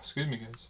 Excuse me, guys.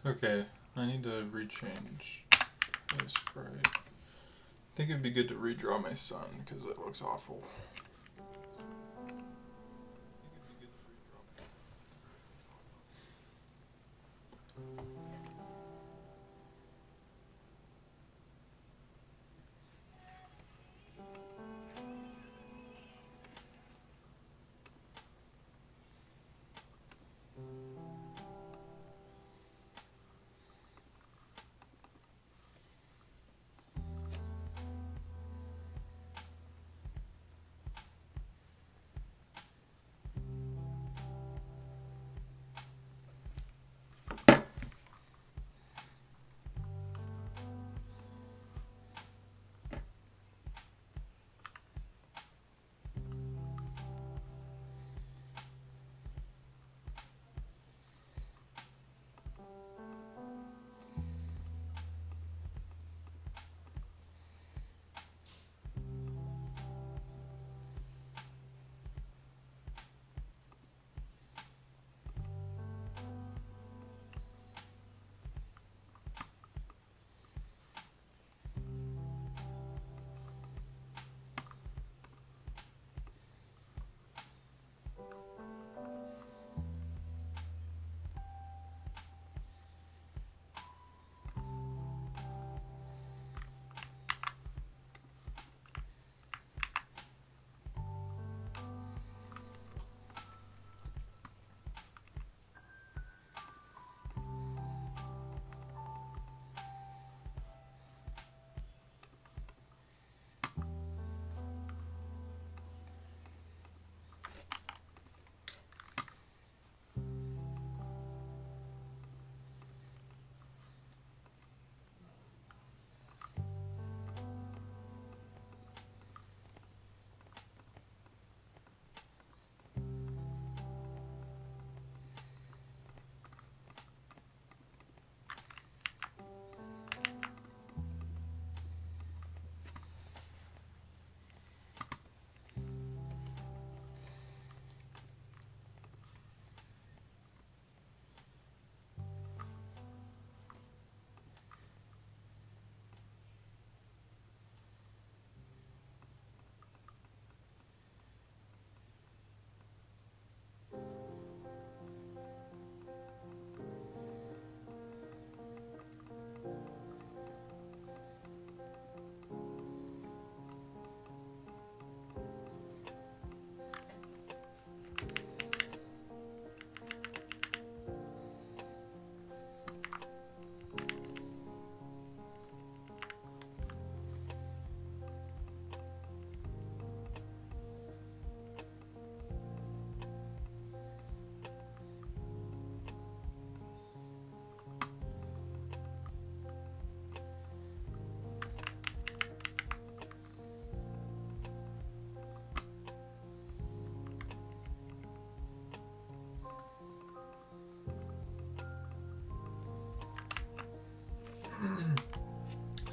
Okay, I need to rechange this sprite. I think it'd be good to redraw my sun because it looks awful.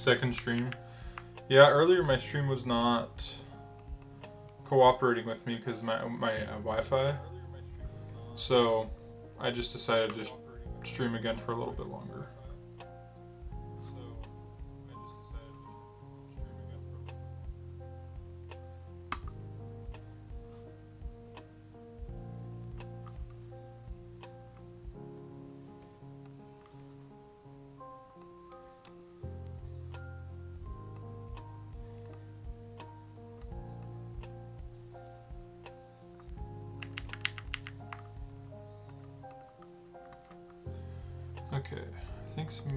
second stream. Yeah, earlier my stream was not cooperating with me because my Wi-Fi. So I just decided to stream again for a little bit longer. Okay, I think some...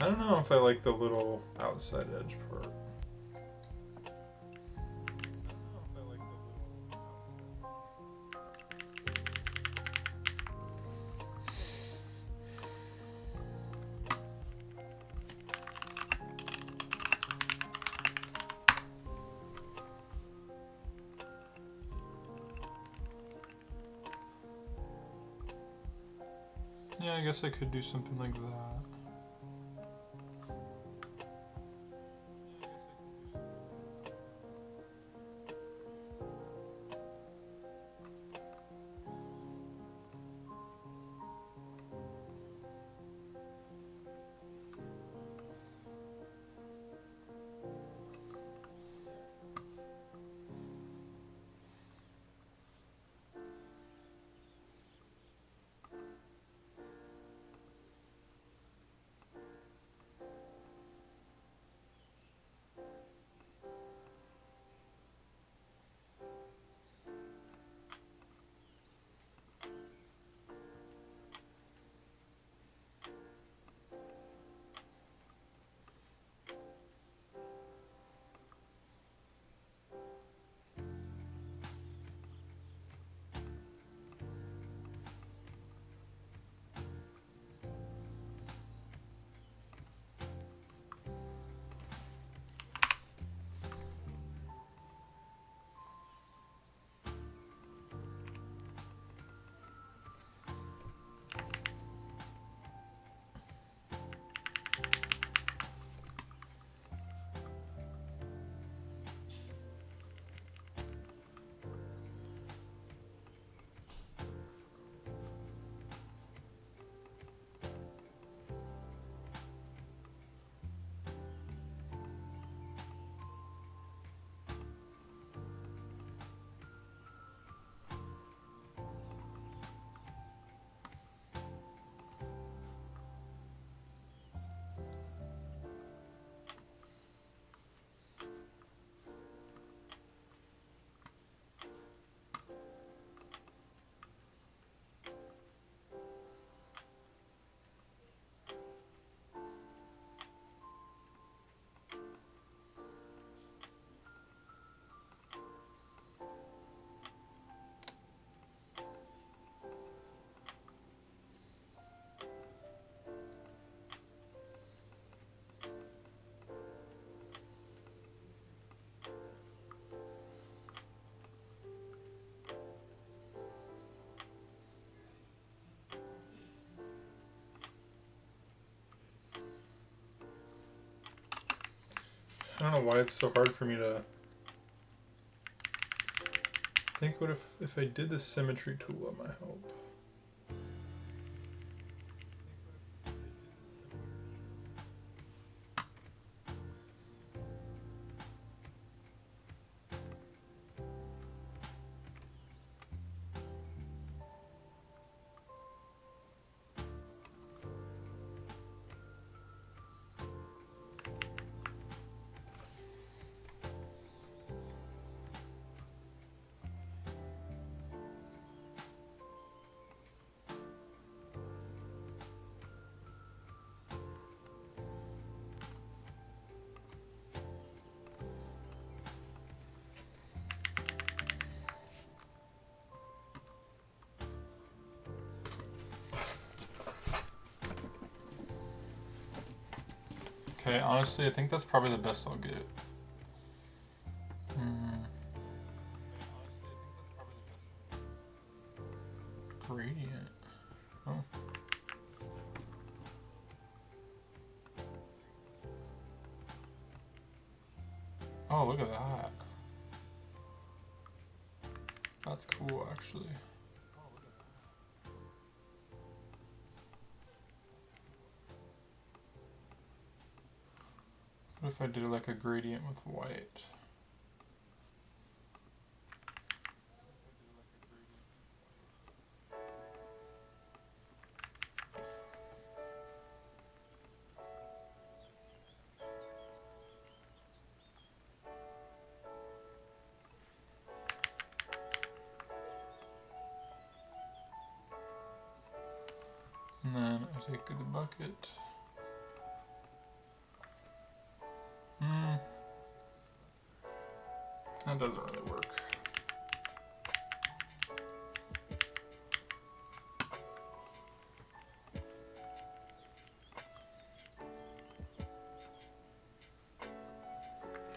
I don't know if I like the little outside edge part. Yeah, I guess I could do something like that. I don't know why it's so hard for me to think. What if I did the symmetry tool, it might help. Okay, honestly, I think that's probably the best I'll get. Gradient. Oh. Oh, look at that. That's cool, actually. What if I did like a gradient with white? And then I take the bucket. That doesn't really work.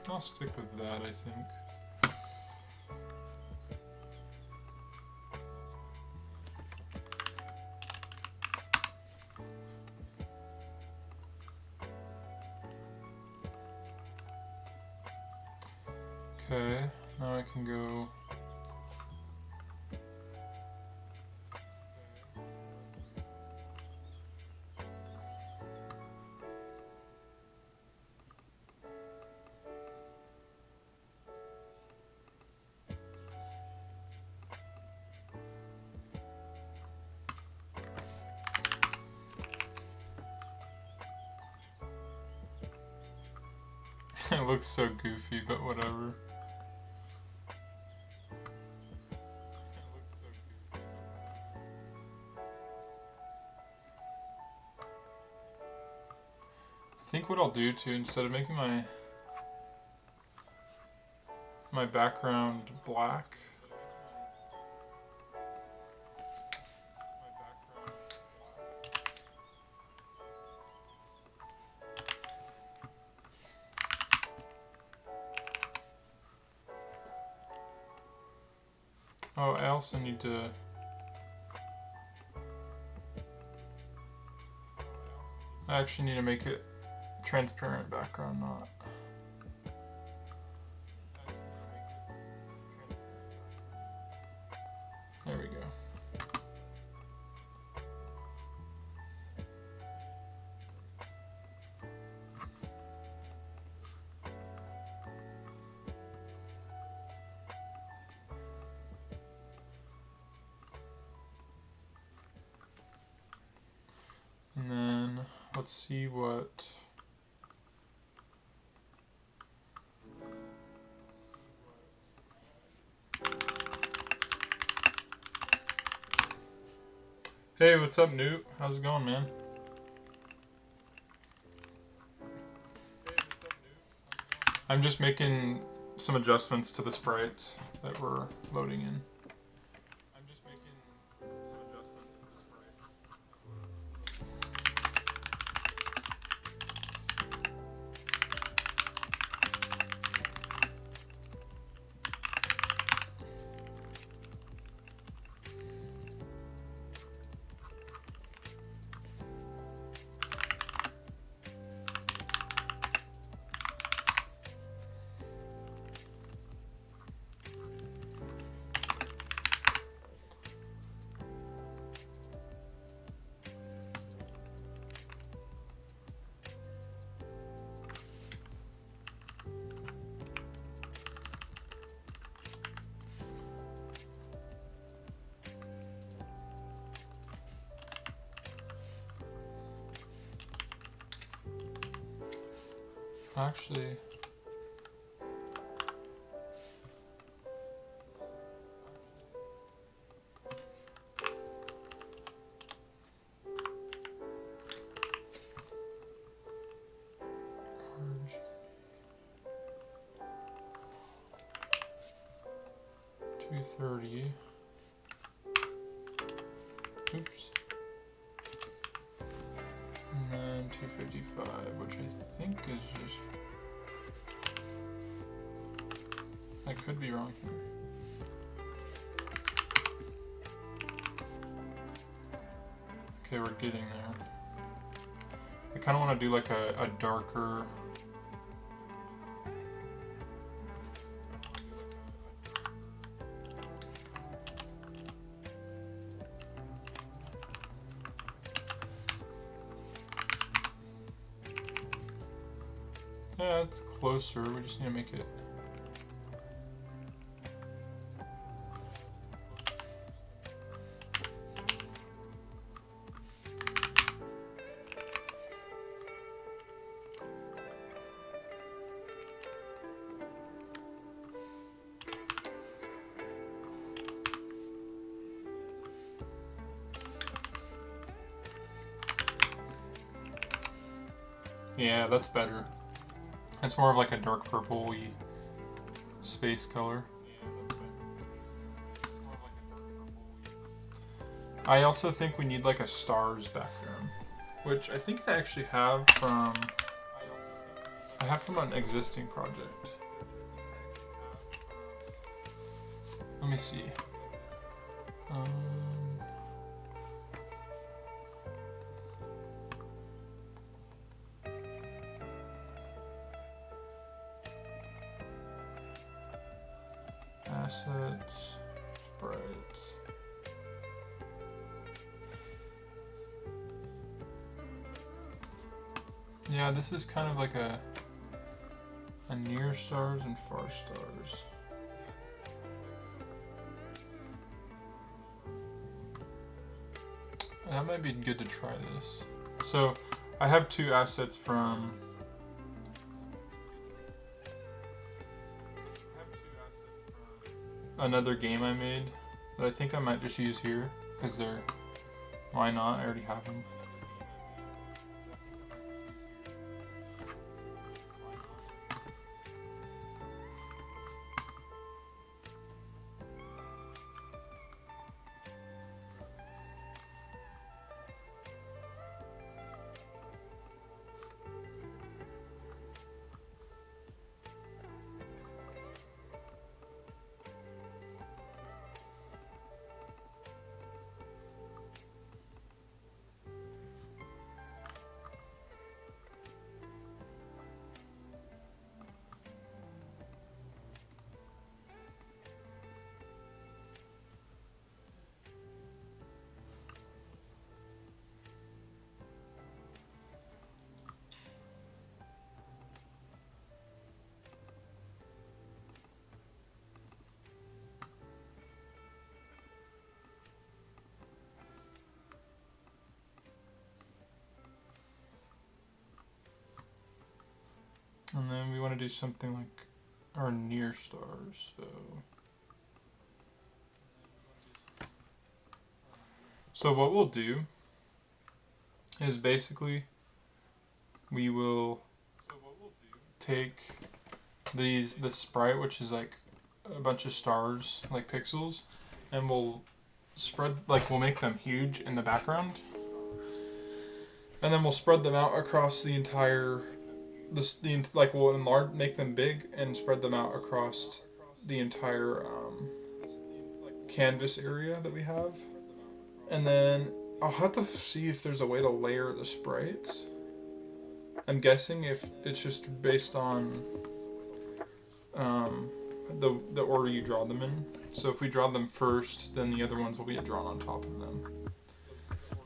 I'll stick with that, I think. Okay, now I can go. It looks so goofy, but whatever. I think what I'll do too, instead of making my background black, oh, I also need to I actually need to make it transparent background, not. There we go. And then let's see what. Hey, what's up, Newt? How's it going, man? I'm just making some adjustments to the sprites that we're loading in. Actually, $230. Oops. And then 255, which I think is just... I could be wrong here. Okay, we're getting there. I kind of want to do like a darker... Yeah, it's closer. We just need to make it... Yeah, that's better. It's more of like a dark purple-y space color. I also think we need like a stars background, which I think I actually have from... I have from an existing project. Let me see. Assets, sprites. Yeah, this is kind of like a near stars and far stars. That might be good to try this. So I have two assets from another game I made that I think I might just use here because they're, why not? I already have them. And then we want to do something like our near stars, so what we'll do is basically we will take the sprite, which is like a bunch of stars, like pixels, and we'll spread, like we'll make them huge in the background, and then we'll spread them out across the entire like we'll enlarge, make them big and spread them out across the entire canvas area that we have. And then I'll have to see if there's a way to layer the sprites. I'm guessing if it's just based on the order you draw them in. So if we draw them first, then the other ones will be drawn on top of them.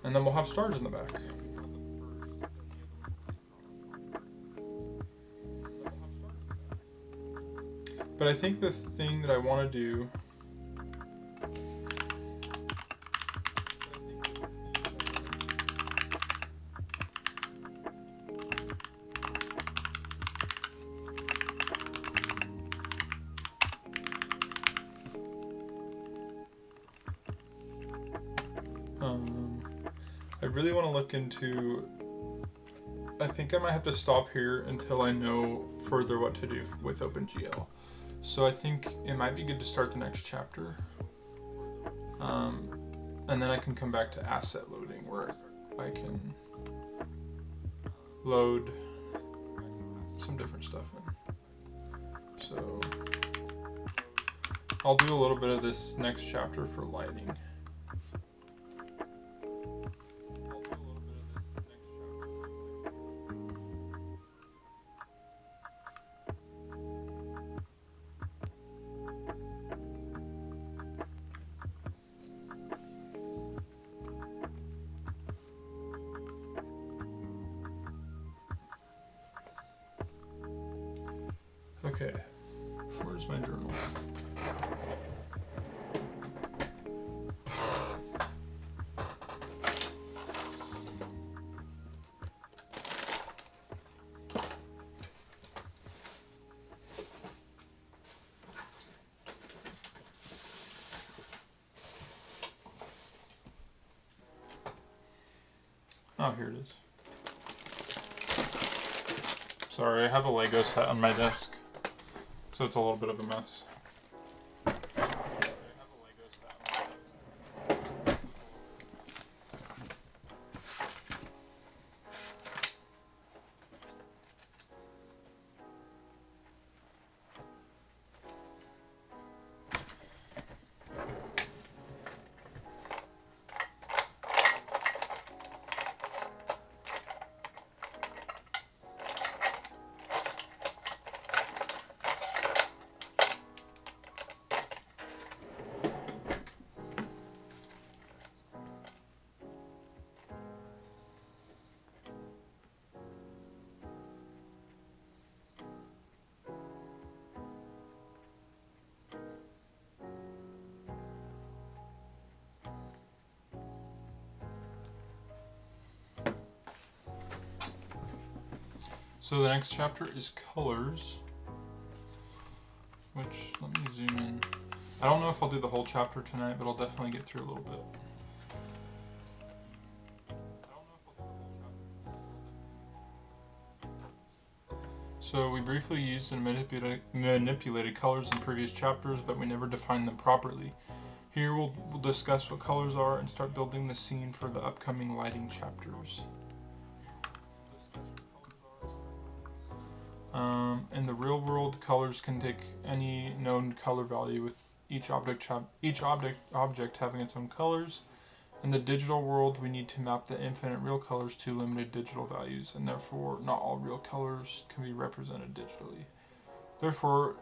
And then we'll have stars in the back. But I think the thing that I want to do I really want to look into, I think I might have to stop here until I know further what to do with OpenGL. So I think it might be good to start the next chapter. And then I can come back to asset loading where I can load some different stuff in. So I'll do a little bit of this next chapter for lighting. Okay, where's my journal? Oh, here it is. Sorry, I have a Lego set on my desk, so it's a little bit of a mess. So the next chapter is colors, which, let me zoom in. I don't know if I'll do the whole chapter tonight, but I'll definitely get through a little bit. So we briefly used and manipulated colors in previous chapters, but we never defined them properly. Here we'll discuss what colors are and start building the scene for the upcoming lighting chapters. In the real world, colors can take any known color value, with each object having its own colors. In the digital world, we need to map the infinite real colors to limited digital values, and therefore not all real colors can be represented digitally. Therefore,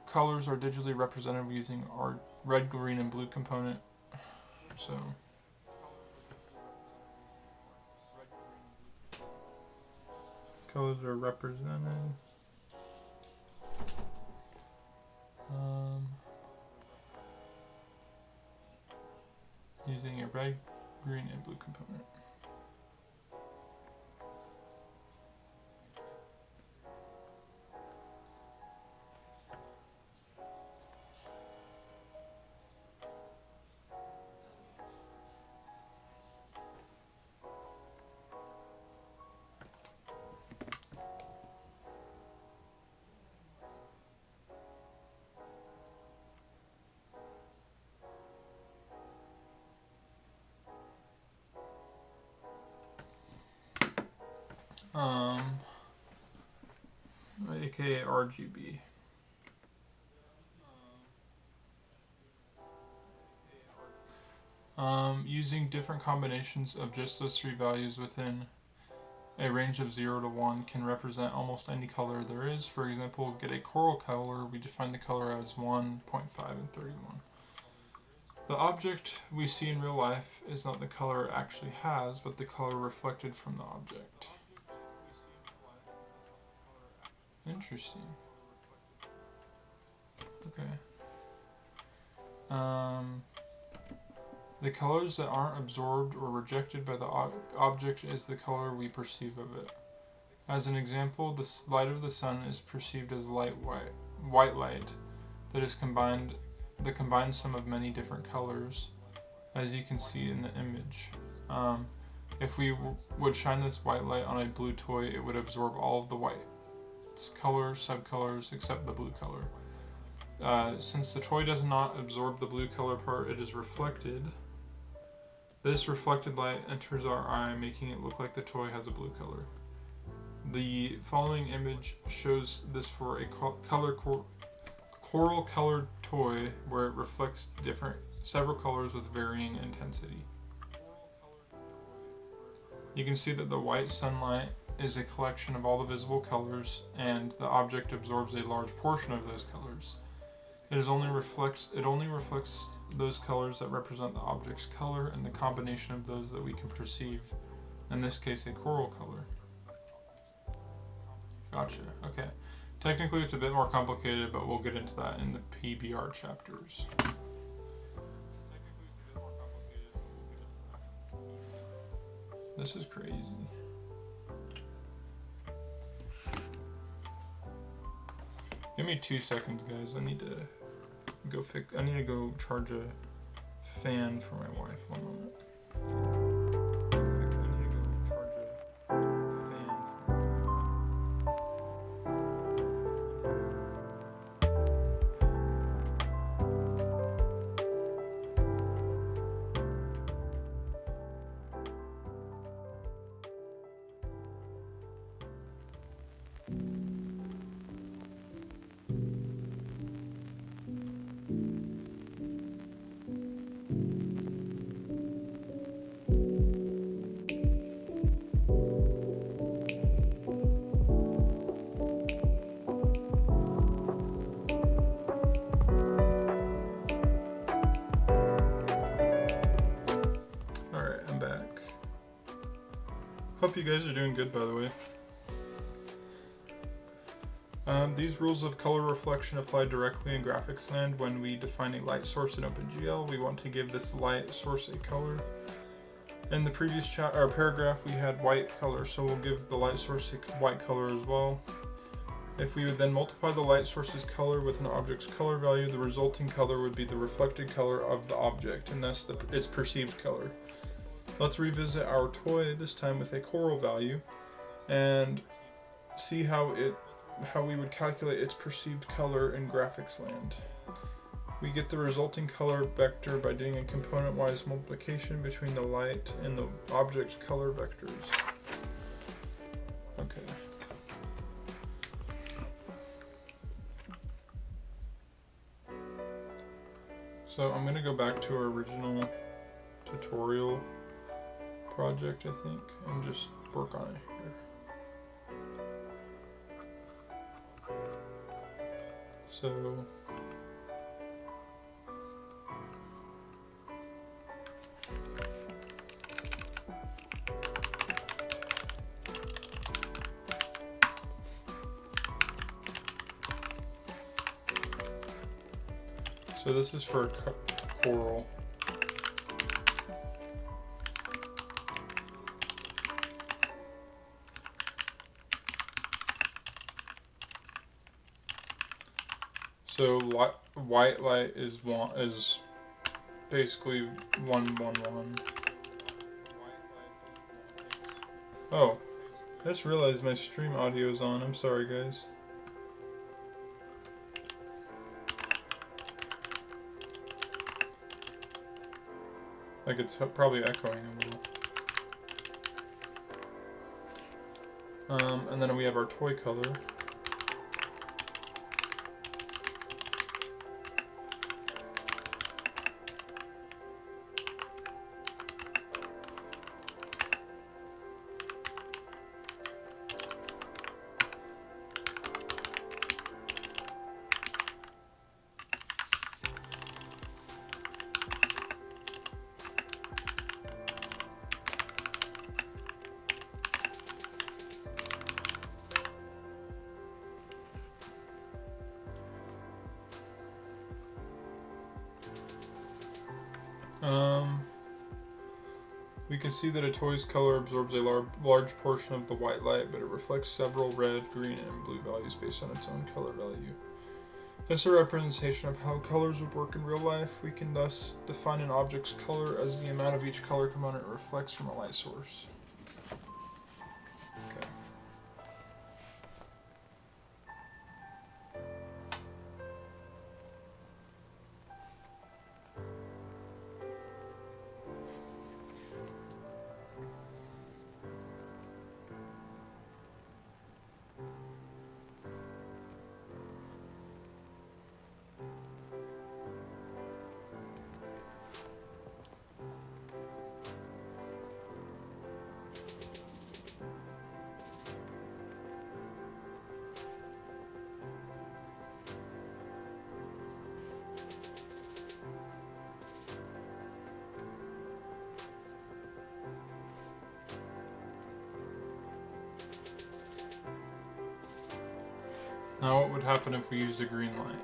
colors are digitally represented using our red, green, and blue component. So colors are represented using a red, green, and blue component. aka RGB. Using different combinations of just those three values within a range of 0 to 1 can represent almost any color there is. For example, get a coral color, we define the color as 1, 0.5, and 31. The object we see in real life is not the color it actually has, but the color reflected from the object. Interesting. Okay. The colors that aren't absorbed or rejected by the object is the color we perceive of it. As an example, the light of the sun is perceived as white light that is the combined sum of many different colors, as you can see in the image. If we would shine this white light on a blue toy, it would absorb all of the white colors, subcolors, except the blue color. Since the toy does not absorb the blue color part, it is reflected. This reflected light enters our eye, making it look like the toy has a blue color. The following image shows this for a coral colored toy where it reflects several colors with varying intensity. You can see that the white sunlight is a collection of all the visible colors, and the object absorbs a large portion of those colors. It only reflects those colors that represent the object's color and the combination of those that we can perceive. In this case, a coral color. Gotcha. Okay. Technically, it's a bit more complicated, but we'll get into that in the PBR chapters. This is crazy. Give me 2 seconds, guys. I need to go charge a fan for my wife. 1 moment. Hope you guys are doing good, by the way. These rules of color reflection apply directly in graphics land. When we define a light source in OpenGL, we want to give this light source a color. In the previous paragraph, we had white color, so we'll give the light source a white color as well. If we would then multiply the light source's color with an object's color value, the resulting color would be the reflected color of the object, and thus its perceived color. Let's revisit our toy, this time with a coral value, and see how we would calculate its perceived color in graphics land. We get the resulting color vector by doing a component-wise multiplication between the light and the object color vectors. Okay. So I'm going to go back to our original tutorial project, I think, and just work on it here. So this is for a coral. So white light is basically 111. Oh, I just realized my stream audio is on. I'm sorry, guys. Like, it's probably echoing a little. And then we have our toy color. We can see that a toy's color absorbs a large portion of the white light, but it reflects several red, green, and blue values based on its own color value. This is a representation of how colors would work in real life. We can thus define an object's color as the amount of each color component reflects from a light source. Okay. Now what would happen if we used a green light?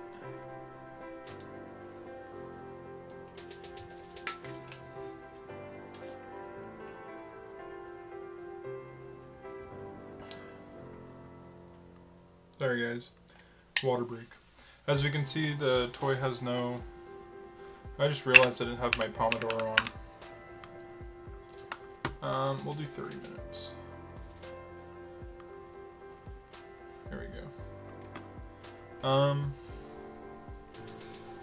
Sorry guys, water break. As we can see, the toy has no... I just realized I didn't have my Pomodoro on. We'll do 30 minutes. There we go.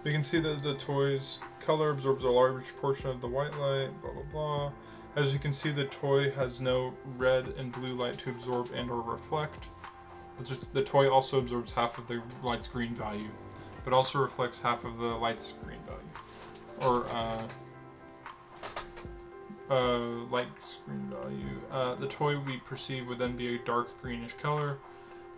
We can see that the toy's color absorbs a large portion of the white light, blah blah blah. As you can see, the toy has no red and blue light to absorb and or reflect. The toy also absorbs half of the light's green value, but also reflects half of the light's green value. Or light's green value. The toy we perceive would then be a dark greenish color.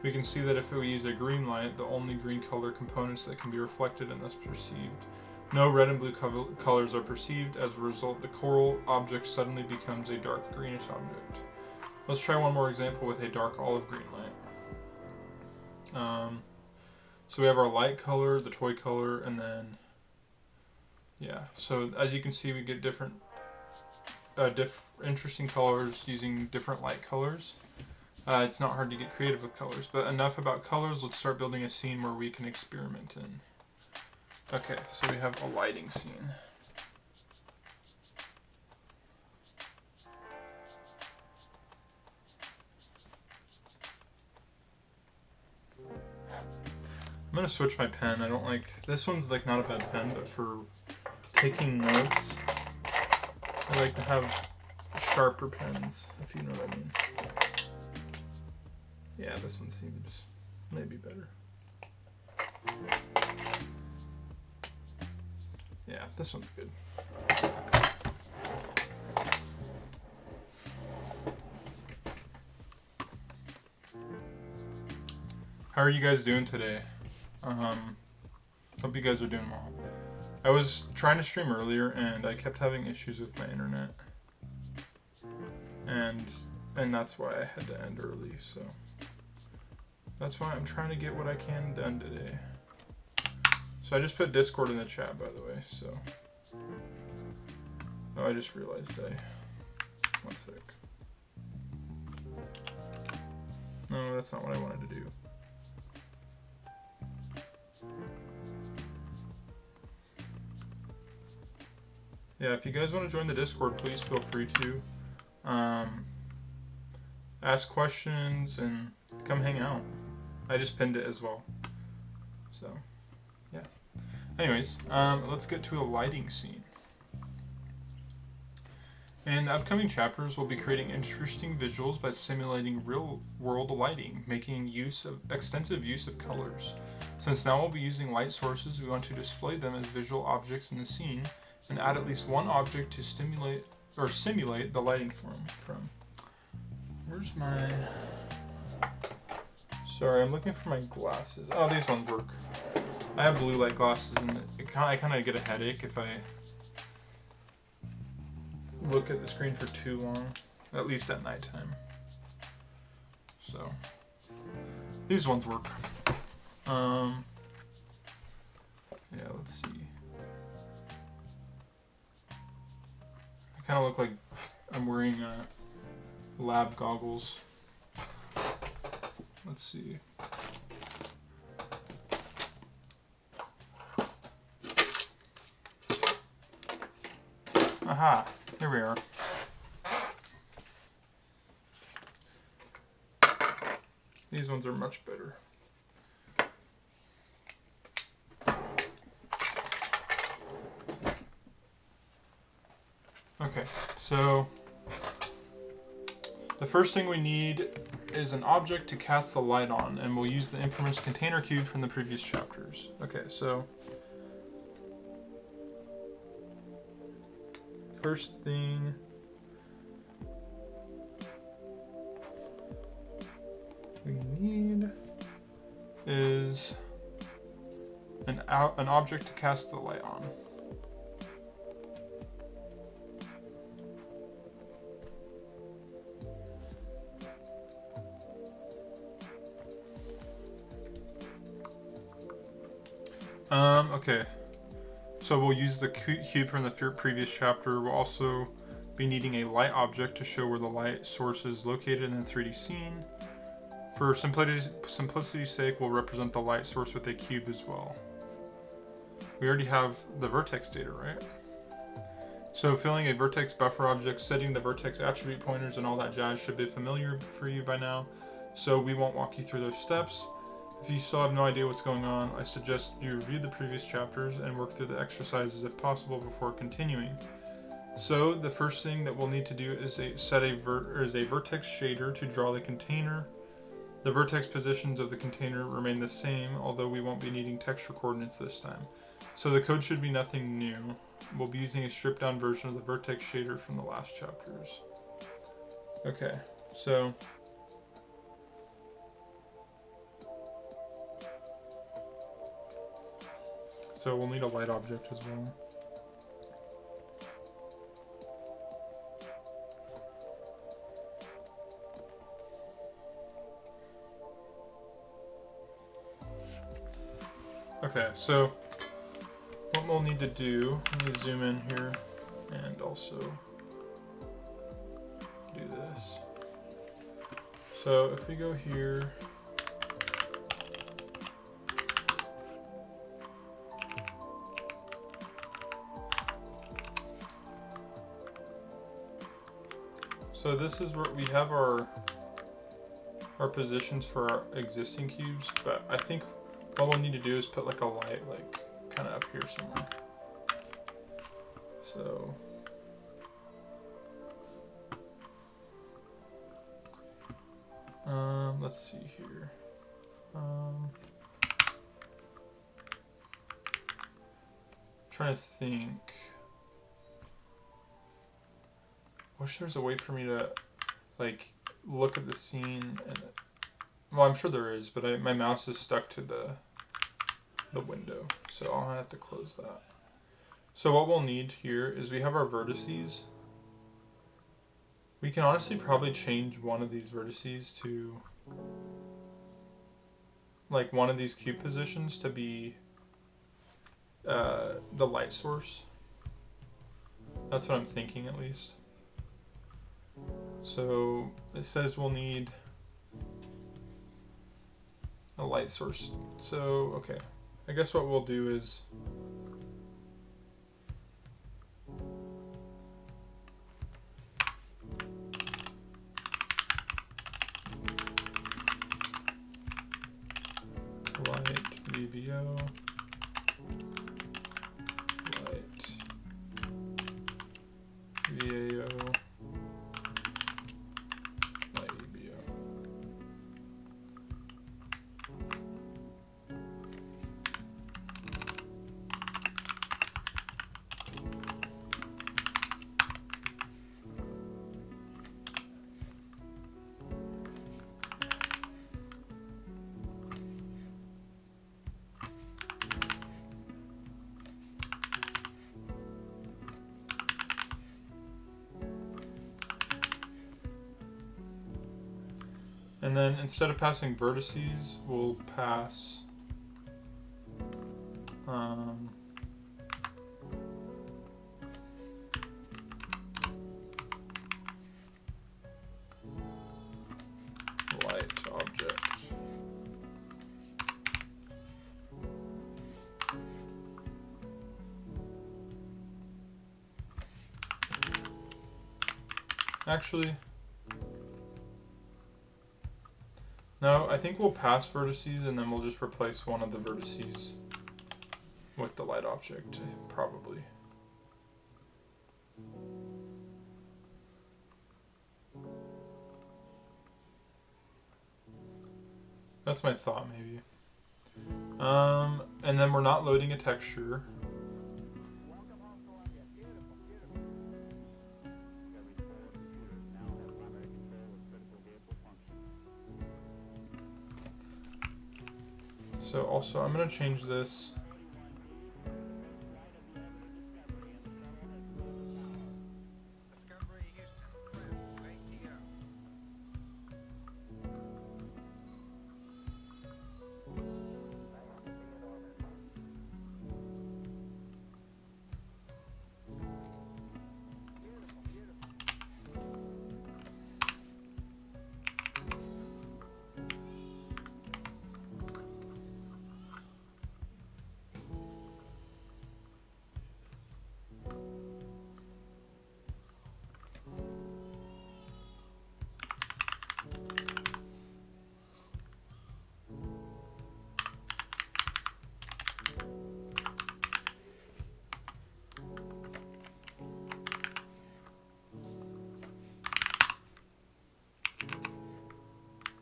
We can see that if we use a green light, the only green color components that can be reflected and thus perceived. No red and blue colors are perceived. As a result, the coral object suddenly becomes a dark greenish object. Let's try one more example with a dark olive green light. So we have our light color, the toy color, and then, yeah. So as you can see, we get different, interesting colors using different light colors. It's not hard to get creative with colors, but enough about colors. Let's start building a scene where we can experiment in. Okay, so we have a lighting scene. I'm gonna switch my pen. I don't like, this one's like not a bad pen, but for taking notes, I like to have sharper pens, if you know what I mean. Yeah, this one seems maybe better. Yeah, this one's good. How are you guys doing today? Hope you guys are doing well. I was trying to stream earlier and I kept having issues with my internet. And that's why I had to end early, so that's why I'm trying to get what I can done today. So I just put Discord in the chat, by the way, so. Oh, I just realized one sec. No, that's not what I wanted to do. Yeah, if you guys want to join the Discord, please feel free to. Ask questions and come hang out. I just pinned it as well. So, yeah. Anyways, let's get to a lighting scene. In the upcoming chapters, we'll be creating interesting visuals by simulating real-world lighting, making extensive use of colors. Since now we'll be using light sources, we want to display them as visual objects in the scene, and add at least one object to simulate the lighting from. Where's my... Sorry, I'm looking for my glasses. Oh, these ones work. I have blue light glasses, and I kind of get a headache if I look at the screen for too long, at least at nighttime. So, these ones work. Yeah, let's see. I kind of look like I'm wearing lab goggles. Let's see. Aha, here we are. These ones are much better. Okay, so the first thing we need is an object to cast the light on, and we'll use the infamous container cube from the previous chapters. Okay, so first thing we need is an object to cast the light on. Okay. So we'll use the cube from the previous chapter. We'll also be needing a light object to show where the light source is located in the 3D scene. For simplicity's sake, we'll represent the light source with a cube as well. We already have the vertex data, right? So filling a vertex buffer object, setting the vertex attribute pointers and all that jazz should be familiar for you by now. So we won't walk you through those steps. If you still have no idea what's going on, I suggest you review the previous chapters and work through the exercises if possible before continuing. So the first thing that we'll need to do is set a vertex shader to draw the container. The vertex positions of the container remain the same, although we won't be needing texture coordinates this time. So the code should be nothing new. We'll be using a stripped down version of the vertex shader from the last chapters. Okay, so we'll need a light object as well. Okay, so what we'll need to do, let me zoom in here and also do this. So if we go here, so this is where we have our positions for our existing cubes, but I think what we'll need to do is put like a light like kind of up here somewhere. So let's see here. Trying to think. Wish there was a way for me to like look at the scene and, well, I'm sure there is, but my mouse is stuck to the window, so I'll have to close that. So what we'll need here is we have our vertices. We can honestly probably change one of these vertices to like one of these cube positions to be the light source. That's what I'm thinking, at least. So it says we'll need a light source. So, okay. I guess what we'll do is light VBO, light VAO, light VBO. And then instead of passing vertices, we'll pass light object. Actually, no, I think we'll pass vertices and then we'll just replace one of the vertices with the light object, probably. That's my thought, maybe. And then we're not loading a texture. So also, I'm going to change this.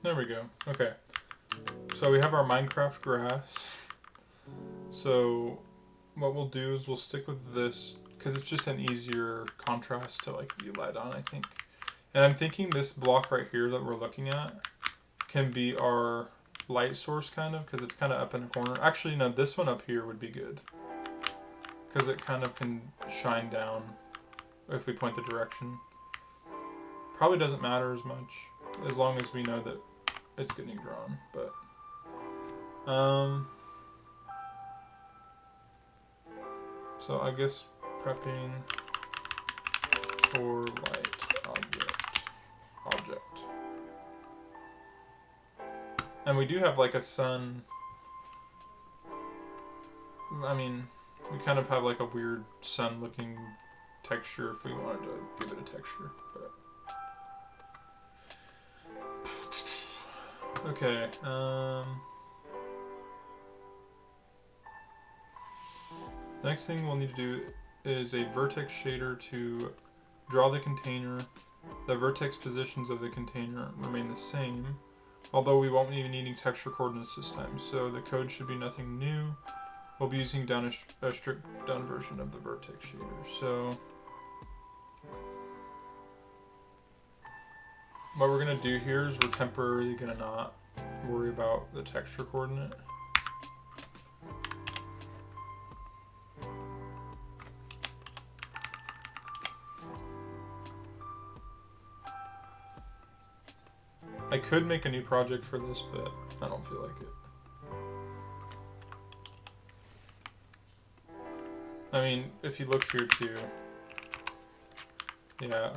There we go. Okay. So we have our Minecraft grass. So what we'll do is we'll stick with this because it's just an easier contrast to like be light on, I think. And I'm thinking this block right here that we're looking at can be our light source kind of, because it's kind of up in a corner. Actually, no, this one up here would be good because it kind of can shine down if we point the direction. Probably doesn't matter as much as long as we know that it's getting drawn, but so I guess prepping for light object. And we do have like a sun. I mean, we kind of have like a weird sun looking texture if we wanted to give it a texture, but okay. The next thing we'll need to do is a vertex shader to draw the container. The vertex positions of the container remain the same, although we won't be needing texture coordinates this time, so the code should be nothing new. We'll be using down a stripped down version of the vertex shader. So what we're going to do here is we're temporarily going to not worry about the texture coordinate. I could make a new project for this, but I don't feel like it. I mean, if you look here too, yeah,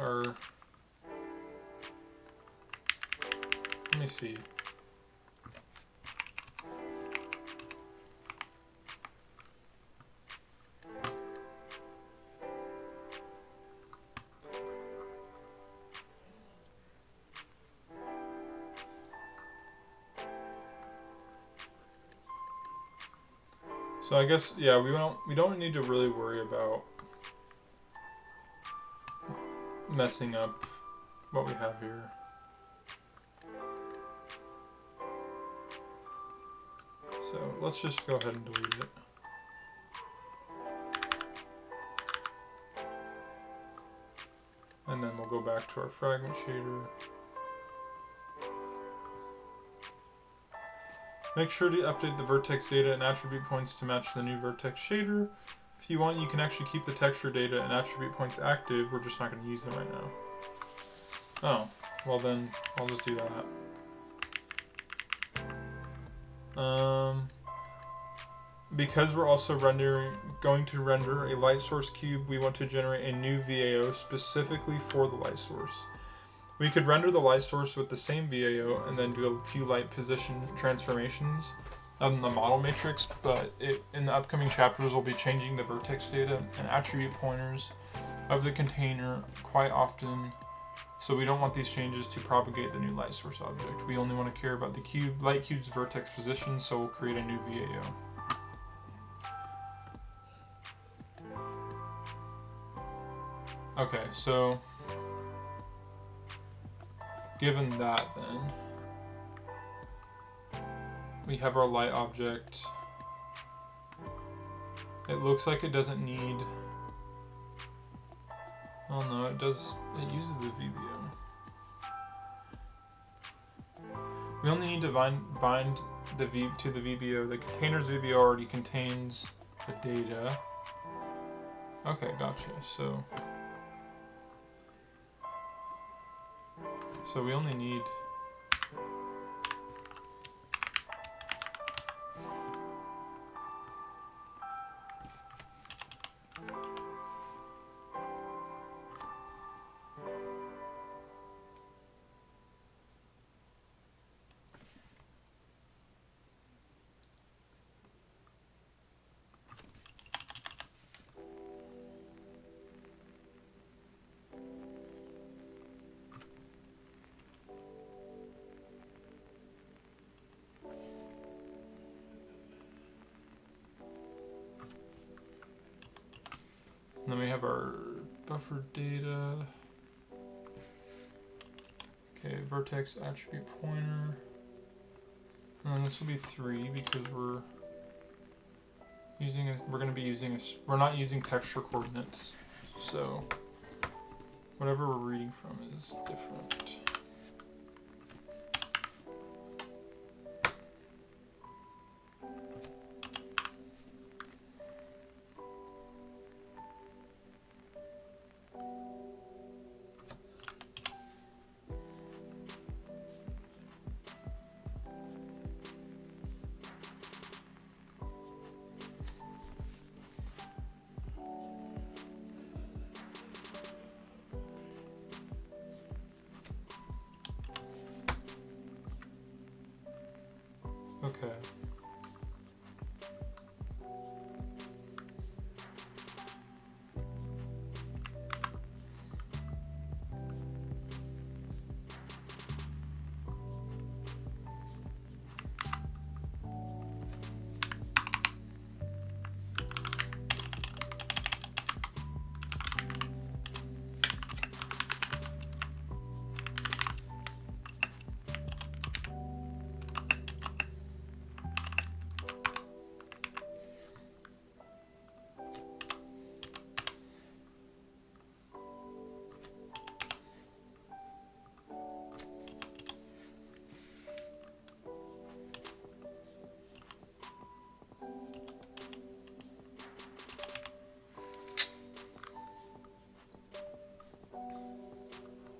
let me see. So I guess, yeah, we don't need to really worry about messing up what we have here. So let's just go ahead and delete it. And then we'll go back to our fragment shader. Make sure to update the vertex data and attribute points to match the new vertex shader. If you want, you can actually keep the texture data and attribute points active. We're just not going to use them right now. Oh, well then, I'll just do that. Because we're also going to render a light source cube, we want to generate a new VAO specifically for the light source. We could render the light source with the same VAO and then do a few light position transformations on the model matrix, but in the upcoming chapters we'll be changing the vertex data and attribute pointers of the container quite often, so we don't want these changes to propagate the new light source object. We only want to care about the light cube's vertex position, so we'll create a new VAO. Okay, so given that, then we have our light object. It looks like it doesn't need. Oh no, it does. It uses the VBO. We only need to bind the to the VBO. The container's VBO already contains the data. Okay, gotcha. So we only need. Then we have our buffer data. Okay, vertex attribute pointer. And then this will be 3 because we're not using texture coordinates. So whatever we're reading from is different. Okay.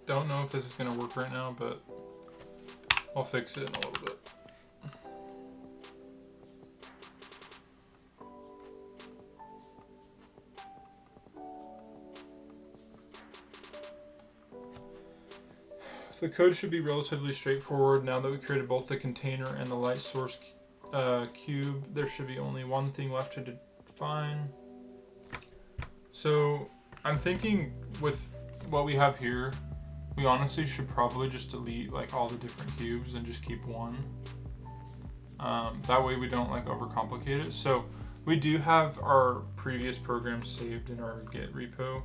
Don't know if this is going to work right now, but I'll fix it in a little bit. The code should be relatively straightforward now that we created both the container and the light source cube. There should be only one thing left to define. So I'm thinking with what we have here, we honestly should probably just delete like all the different cubes and just keep one. That way we don't like overcomplicate it. So we do have our previous program saved in our Git repo,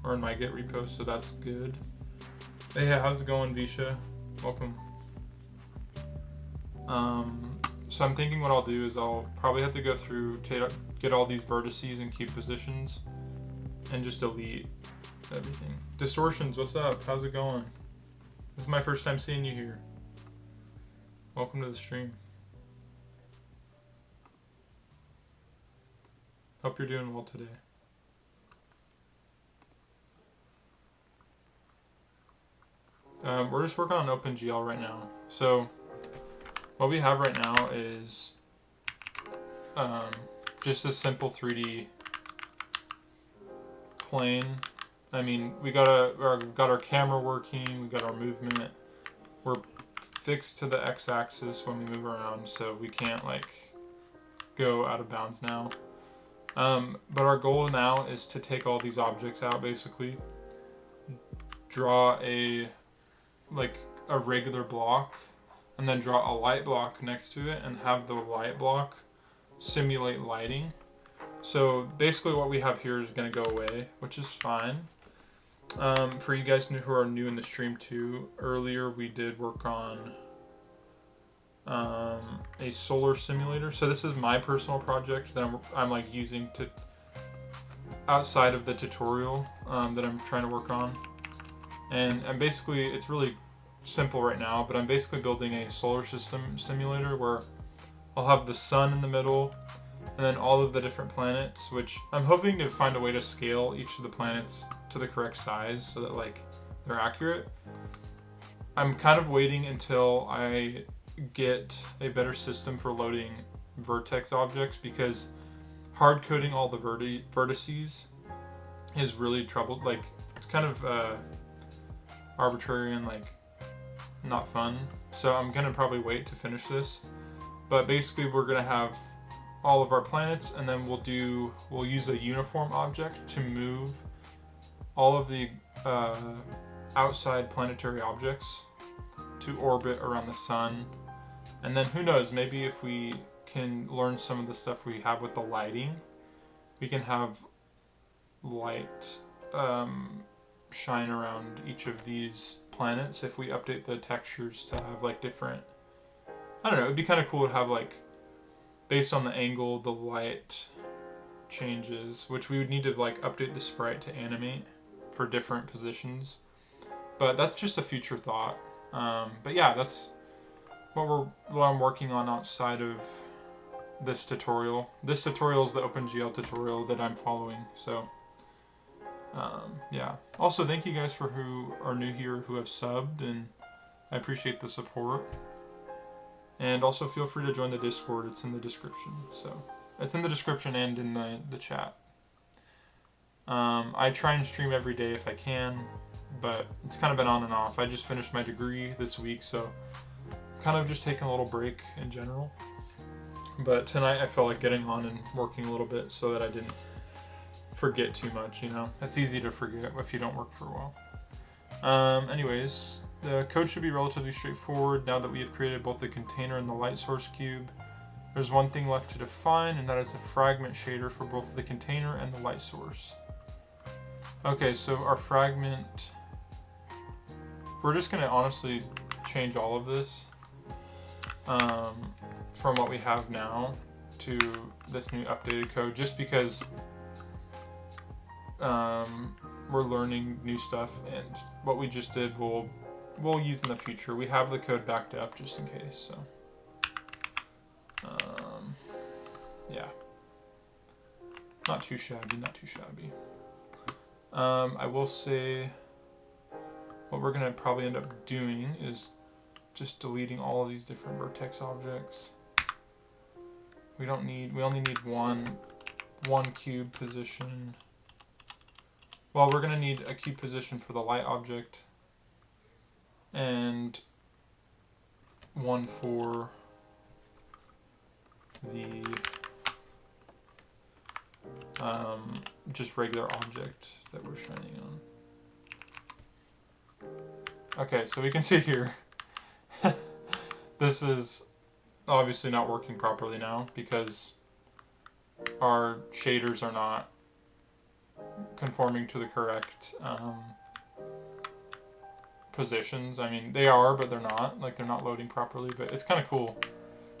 or in my Git repo, so that's good. Hey, how's it going, Visha? Welcome. So I'm thinking what I'll do is I'll probably have to go through, get all these vertices and cube positions, and just delete everything. Distortions, what's up? How's it going? This is my first time seeing you here. Welcome to the stream. Hope you're doing well today. We're just working on OpenGL right now. So what we have right now is just a simple 3D plane. I mean, we got our camera working, we got our movement. We're fixed to the x-axis when we move around, so we can't like go out of bounds now. But our goal now is to take all these objects out, basically draw a regular block, and then draw a light block next to it and have the light block simulate lighting. So basically what we have here is going to go away, which is fine. For you guys who are new in the stream too, earlier we did work on a solar simulator. So this is my personal project that I'm like using to outside of the tutorial that I'm trying to work on. And basically, it's really simple right now, but I'm basically building a solar system simulator where I'll have the sun in the middle, and then all of the different planets, which I'm hoping to find a way to scale each of the planets to the correct size so that like they're accurate. I'm kind of waiting until I get a better system for loading vertex objects, because hard coding all the vertices is really troubled. Like, it's kind of arbitrary and like not fun. So I'm gonna probably wait to finish this. But basically we're gonna have all of our planets, and then we'll use a uniform object to move all of the outside planetary objects to orbit around the sun. And then who knows, maybe if we can learn some of the stuff we have with the lighting, we can have light shine around each of these planets if we update the textures to have like different, I don't know, it'd be kind of cool to have like, based on the angle, the light changes, which we would need to like update the sprite to animate for different positions. But that's just a future thought. But yeah, that's what I'm working on outside of this tutorial. This tutorial is the OpenGL tutorial that I'm following. So yeah. Also, thank you guys for who are new here, who have subbed, and I appreciate the support. And also feel free to join the Discord. It's in the description. So it's in the description and in the chat. I try and stream every day if I can, but it's kind of been on and off. I just finished my degree this week, so kind of just taking a little break in general. But tonight I felt like getting on and working a little bit so that I didn't forget too much, you know. It's easy to forget if you don't work for a while. Anyways, the code should be relatively straightforward now that we have created both the container and the light source cube. There's one thing left to define, and that is the fragment shader for both the container and the light source. Okay, so our fragment, we're just going to honestly change all of this from what we have now to this new updated code, just because we're learning new stuff, and what we just did we'll use in the future. We have the code backed up just in case, so yeah, not too shabby. I will say what we're gonna probably end up doing is just deleting all of these different vertex objects. We only need one cube position. Well, we're gonna need a cube position for the light object and one for the just regular object that we're shining on. Okay, so we can see here this is obviously not working properly now because our shaders are not conforming to the correct positions. I mean, they are, but they're not. Like, they're not loading properly, but it's kind of cool.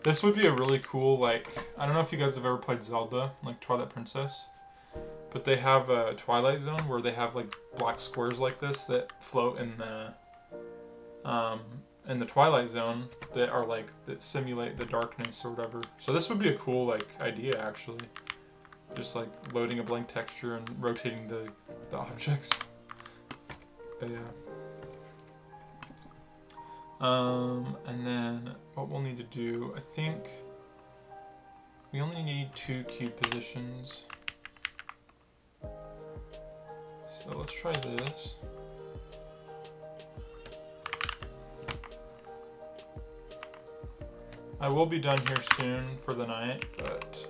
This would be a really cool, like, I don't know if you guys have ever played Zelda, like Twilight Princess, but they have a Twilight Zone where they have, like, black squares like this that float in the Twilight Zone that are, like, that simulate the darkness or whatever. So this would be a cool, like, idea, actually. Just, like, loading a blank texture and rotating the objects. But, yeah. And then what we'll need to do, I think we only need 2 cube positions. So let's try this. I will be done here soon for the night, but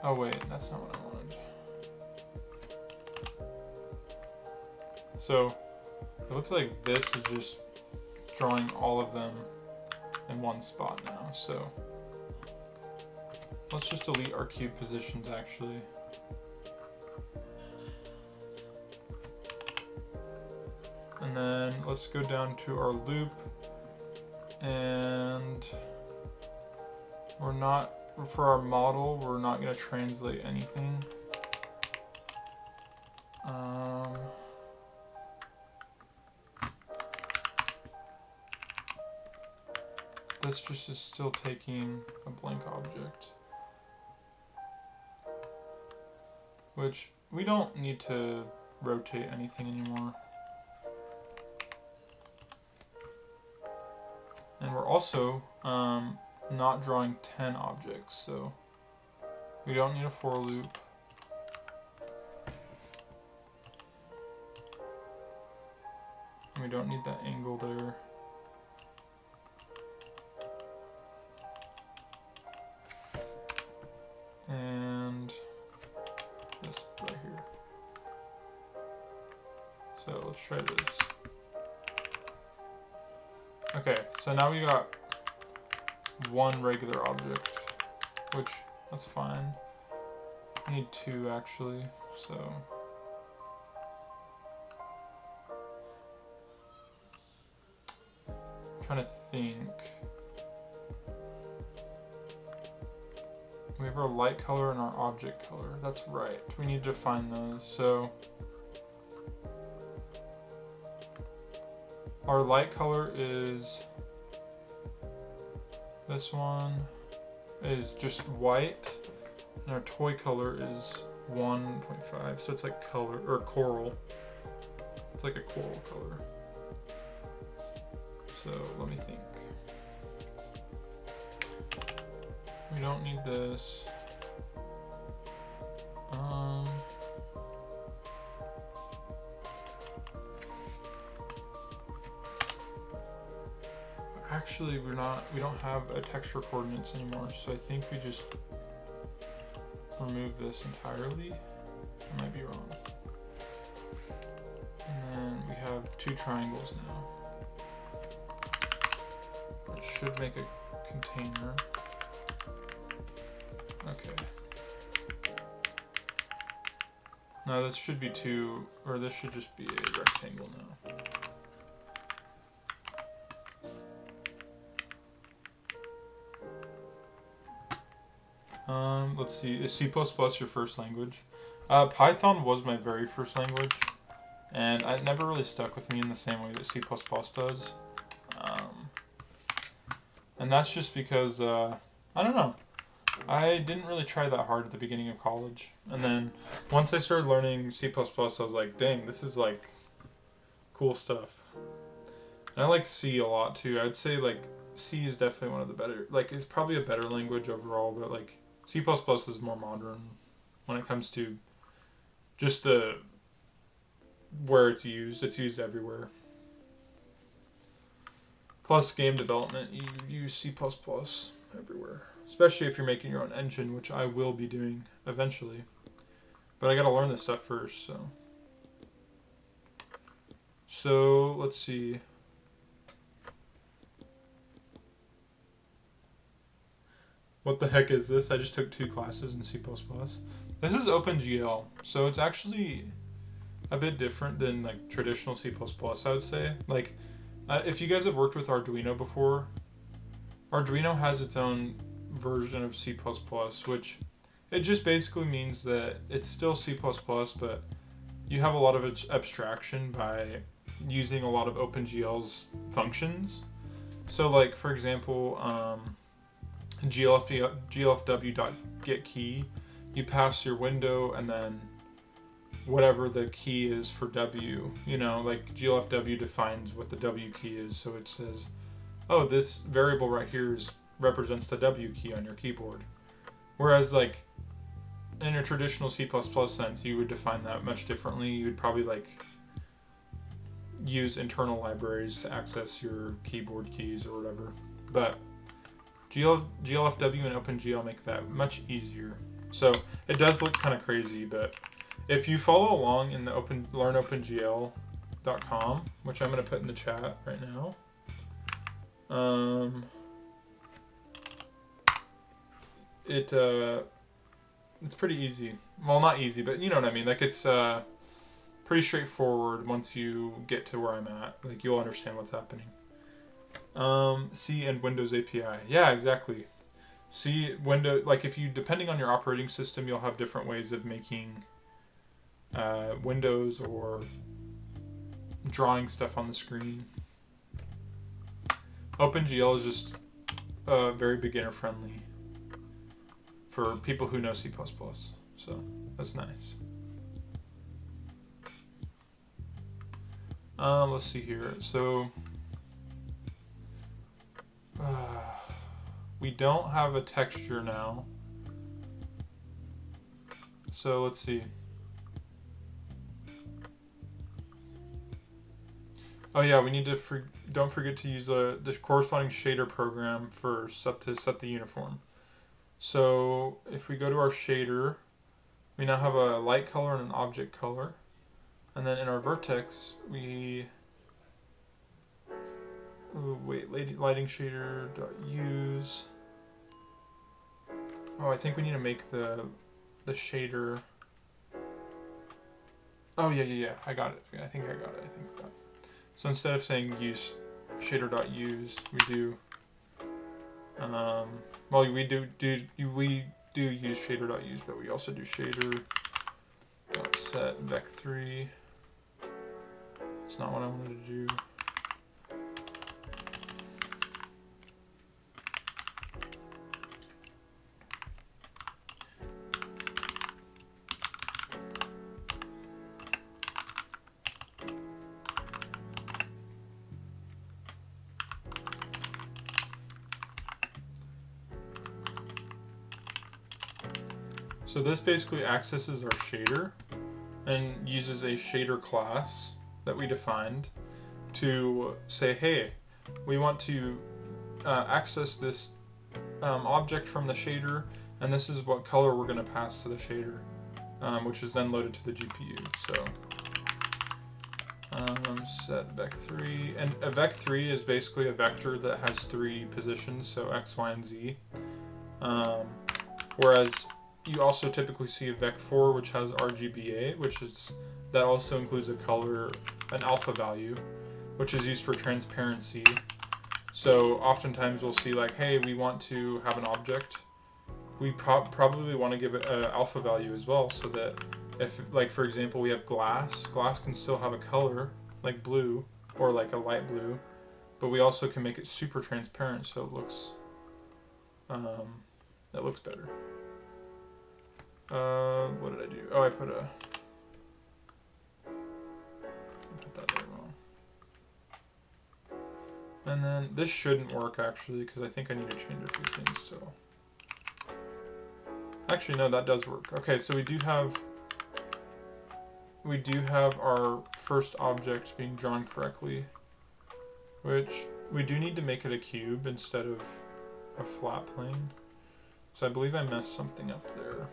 oh wait, that's not what I wanted. So it looks like this is just drawing all of them in one spot now. So let's just delete our cube positions actually. And then let's go down to our loop, and we're not, for our model, we're not going to translate anything. This just is still taking a blank object, which we don't need to rotate anything anymore. And we're also not drawing 10 objects, so we don't need a for loop. And we don't need that angle there. And this right here. So let's try this. Okay, so now we got one regular object, which, that's fine. I need 2 actually, so. I'm trying to think. We have our light color and our object color. That's right. We need to define those. So our light color is, this one is just white, and our toy color is 1.5. So it's like color, or coral. It's like a coral color. So let me think. We don't need this. Actually, we don't have a texture coordinates anymore, so I think we just remove this entirely. I might be wrong. And then we have 2 triangles now. Which should make a container. Okay. Now this should be 2, or this should just be a rectangle now. Let's see, is C++ your first language? Python was my very first language, and it never really stuck with me in the same way that C++ does. And that's just because, I don't know. I didn't really try that hard at the beginning of college. And then once I started learning C++, I was like, dang, this is like cool stuff. And I like C a lot too. I'd say like C is definitely one of the better, like it's probably a better language overall, but like C++ is more modern when it comes to just where it's used. It's used everywhere. Plus game development, you use C++ everywhere. Especially if you're making your own engine, which I will be doing eventually. But I gotta learn this stuff first, so. So, let's see. What the heck is this? I just took 2 classes in C++. This is OpenGL, so it's actually a bit different than like traditional C++, I would say. Like, if you guys have worked with Arduino before, Arduino has its own version of C++, which it just basically means that it's still C++, but you have a lot of abstraction by using a lot of OpenGL's functions. So like, for example, glfw.getKey, you pass your window and then whatever the key is for W, you know, like glfw defines what the W key is, so it says, oh, this variable right here represents the W key on your keyboard. Whereas like in a traditional C++ sense, you would define that much differently. You would probably like use internal libraries to access your keyboard keys or whatever. But glfw and OpenGL make that much easier. So it does look kind of crazy, but if you follow along in the learnopengl.com, which I'm going to put in the chat right now, it's pretty easy. Well, not easy, but you know what I mean. Like it's pretty straightforward once you get to where I'm at. Like you'll understand what's happening. C and Windows API. Yeah, exactly. C, Windows, like if you, depending on your operating system, you'll have different ways of making windows or drawing stuff on the screen. OpenGL is just very beginner friendly for people who know C++, so that's nice. Let's see here. So we don't have a texture now. So let's see. Oh yeah, we need to don't forget to use the corresponding shader program first to set the uniform. So if we go to our shader, we now have a light color and an object color. And then in our vertex, we lighting shader.use. Oh, I think we need to make the shader. Oh yeah, I got it. I think I got it. So instead of saying use shader.use, we do well, we do use shader.use, but we also do shader.set vec3. It's not what I wanted to do. So this basically accesses our shader and uses a shader class that we defined to say, hey, we want to access this object from the shader, and this is what color we're going to pass to the shader, which is then loaded to the GPU. So set vec3, and a vec3 is basically a vector that has 3 positions, so x, y, and z. Whereas you also typically see a vec4, which has RGBA, that also includes a color, an alpha value, which is used for transparency. So oftentimes we'll see like, hey, we want to have an object. We probably want to give it an alpha value as well, so that if, like, for example, we have glass can still have a color like blue or like a light blue, but we also can make it super transparent so it looks better. What did I do? Oh, I put that there wrong. And then this shouldn't work actually, because I think I need to change a few things still. Actually, no, that does work. Okay, so we do have our first object being drawn correctly, which we do need to make it a cube instead of a flat plane. So I believe I messed something up there.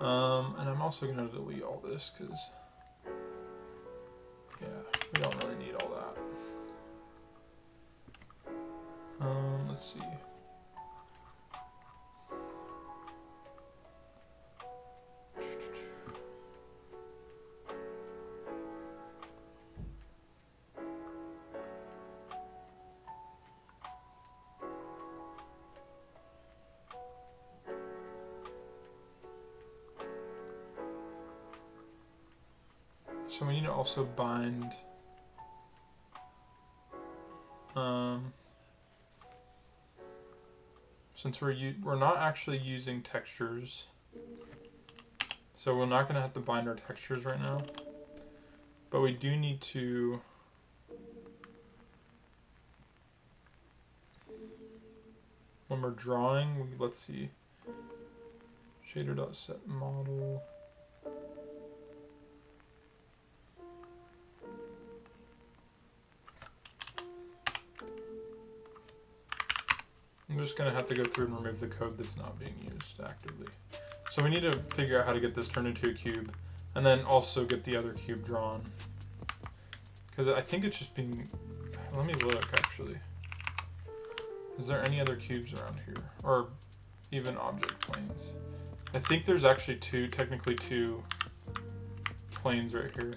And I'm also going to delete all this because, yeah, we don't really need all that. Let's see. So we need to also bind since we're not actually using textures, so we're not going to have to bind our textures right now, but we do need to when we're drawing, let's see, shader.set model. I'm just going to have to go through and remove the code that's not being used actively. So we need to figure out how to get this turned into a cube, and then also get the other cube drawn. Because I think it's just being... Let me look, actually. Is there any other cubes around here? Or even object planes? I think there's actually technically two planes right here.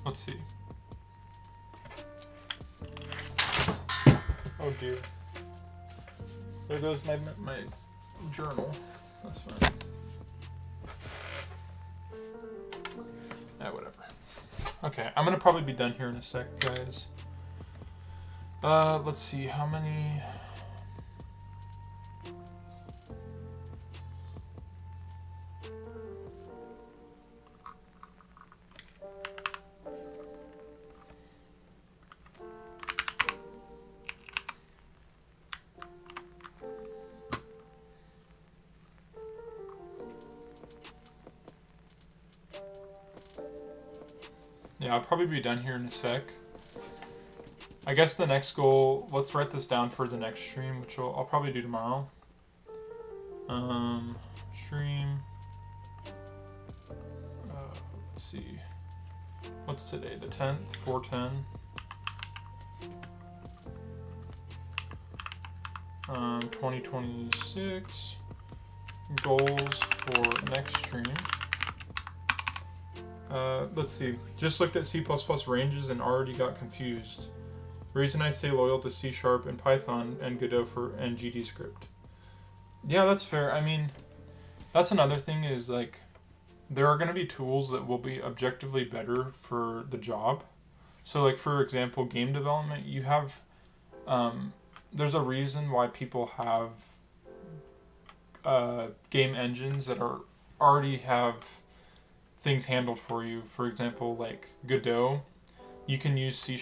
Let's see. Oh dear. There goes my journal. That's fine. Whatever. Okay, I'm gonna probably be done here in a sec, guys. Let's see, how many... Yeah, I'll probably be done here in a sec. I guess the next goal, let's write this down for the next stream, which I'll probably do tomorrow. Stream. Let's see. What's today? The 10th? 4/10. 2026. Goals for next stream. Let's see. Just looked at C++ ranges and already got confused. Reason I stay loyal to C# and Python and Godot and GDScript. Yeah, that's fair. I mean, that's another thing is like, there are going to be tools that will be objectively better for the job. So like, for example, game development, you have, there's a reason why people have game engines that already have things handled for you. For example, like Godot, you can use C#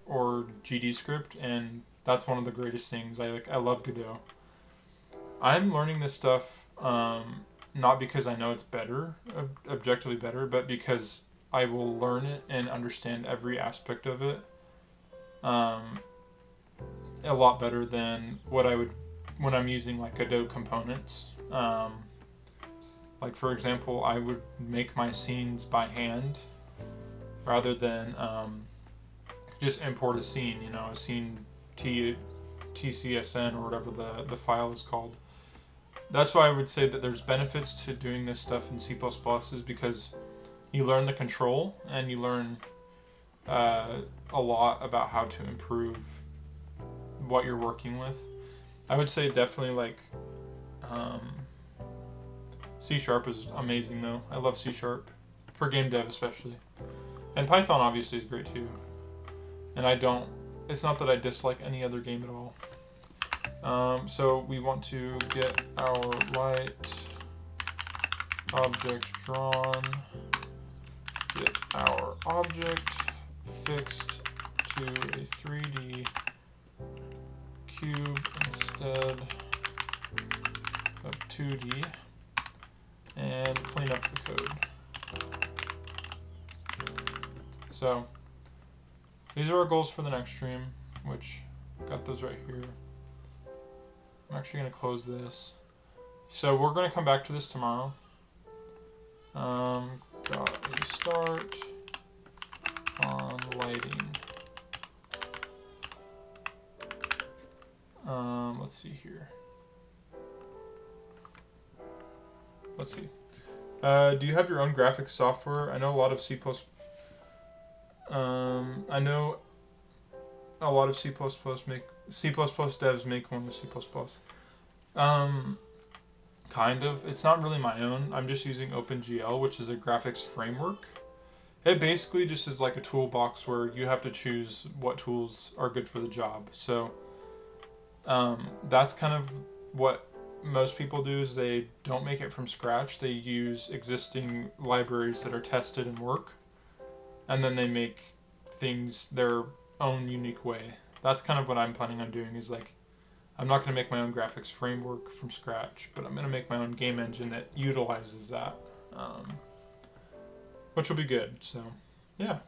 or GDScript, and that's one of the greatest things. I love Godot. I'm learning this stuff not because I know it's better, objectively better, but because I will learn it and understand every aspect of it a lot better than what I would when I'm using like Godot components. Like for example, I would make my scenes by hand rather than just import a scene, a scene TCSN or whatever the file is called. That's why I would say that there's benefits to doing this stuff in C++ is because you learn the control and you learn a lot about how to improve what you're working with. I would say definitely like C# is amazing though. I love C# for game dev especially. And Python obviously is great too. And it's not that I dislike any other game at all. So we want to get our light object drawn, get our object fixed to a 3D cube instead of 2D, and clean up the code. So these are our goals for the next stream, which got those right here. I'm actually going to close this. So we're going to come back to this tomorrow. Got a start on lighting. Let's see here. Let's see. Do you have your own graphics software? I know a lot of C++. I know a lot of C++ devs make one with C++. Kind of. It's not really my own. I'm just using OpenGL, which is a graphics framework. It basically just is like a toolbox where you have to choose what tools are good for the job. So that's kind of what most people do is they don't make it from scratch. They use existing libraries that are tested and work, and then they make things their own unique way. That's kind of what I'm planning on doing is like, I'm not going to make my own graphics framework from scratch, but I'm going to make my own game engine that utilizes that, which will be good. So, yeah.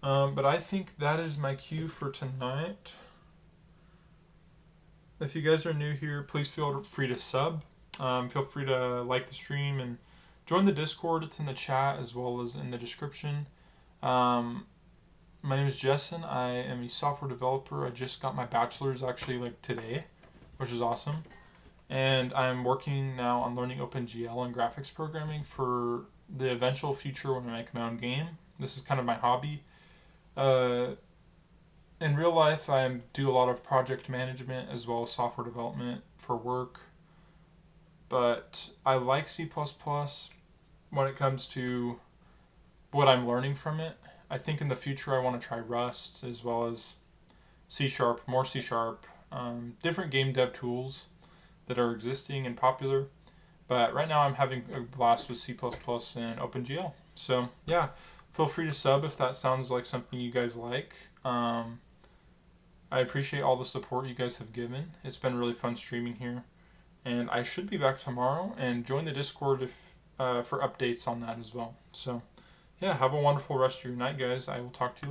But I think that is my cue for tonight. If you guys are new here, please feel free to sub. Feel free to like the stream and join the Discord. It's in the chat as well as in the description. My name is Jessen. I am a software developer. I just got my bachelor's actually like today, which is awesome. And I'm working now on learning OpenGL and graphics programming for the eventual future when I make my own game. This is kind of my hobby. In real life, I do a lot of project management as well as software development for work. But I like C++ when it comes to what I'm learning from it. I think in the future I want to try Rust as well as C#, more C#, different game dev tools that are existing and popular. But right now I'm having a blast with C++ and OpenGL. So yeah, feel free to sub if that sounds like something you guys like. I appreciate all the support you guys have given. It's been really fun streaming here. And I should be back tomorrow, and join the Discord for updates on that as well. So yeah, have a wonderful rest of your night, guys. I will talk to you later.